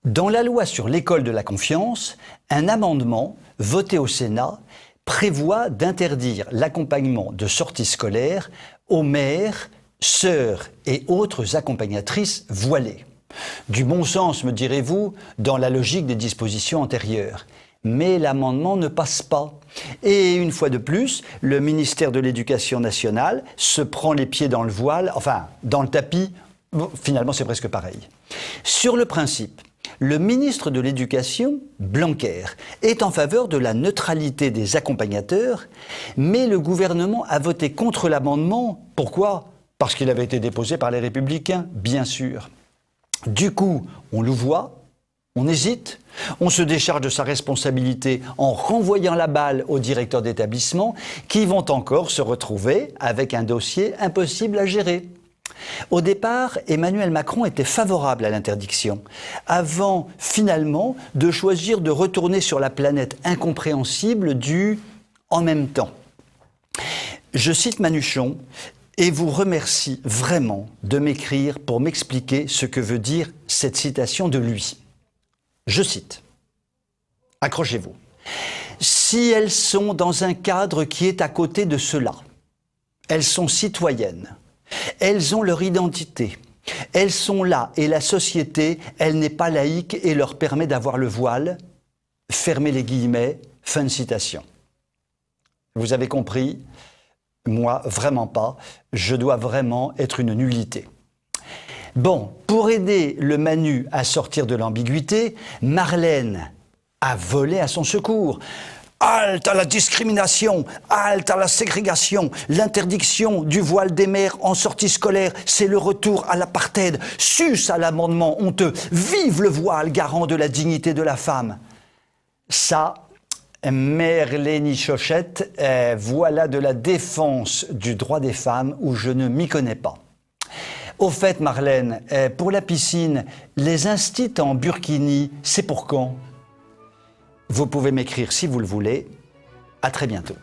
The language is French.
Dans la loi sur l'école de la confiance, un amendement voté au Sénat prévoit d'interdire l'accompagnement de sorties scolaires aux mères, sœurs et autres accompagnatrices voilées. Du bon sens, me direz-vous, dans la logique des dispositions antérieures. Mais l'amendement ne passe pas. Et une fois de plus, le ministère de l'Éducation nationale se prend les pieds dans le voile, enfin, dans le tapis. Bon, finalement, c'est presque pareil. Sur le principe, le ministre de l'Éducation, Blanquer, est en faveur de la neutralité des accompagnateurs, mais le gouvernement a voté contre l'amendement. Pourquoi ? Parce qu'il avait été déposé par les Républicains, bien sûr. Du coup, on louvoie, on hésite, on se décharge de sa responsabilité en renvoyant la balle aux directeurs d'établissement qui vont encore se retrouver avec un dossier impossible à gérer. Au départ, Emmanuel Macron était favorable à l'interdiction, avant finalement de choisir de retourner sur la planète incompréhensible du « en même temps ». Je cite Manuchon et vous remercie vraiment de m'écrire pour m'expliquer ce que veut dire cette citation de lui. Je cite. Accrochez-vous. Si elles sont dans un cadre qui est à côté de cela, elles sont citoyennes, elles ont leur identité, elles sont là et la société, elle n'est pas laïque et leur permet d'avoir le voile. Fermez les guillemets, fin de citation. Vous avez compris ? Moi, vraiment pas. Je dois vraiment être une nullité. Bon, pour aider le Manu à sortir de l'ambiguïté, Marlène a volé à son secours. Halte à la discrimination, halte à la ségrégation, l'interdiction du voile des mères en sortie scolaire, c'est le retour à l'apartheid. Sus à l'amendement honteux, vive le voile, garant de la dignité de la femme. Ça, Merlénie Chochette, voilà de la défense du droit des femmes où je ne m'y connais pas. Au fait, Marlène, pour la piscine, les instits en burkini, c'est pour quand ? Vous pouvez m'écrire si vous le voulez. À très bientôt.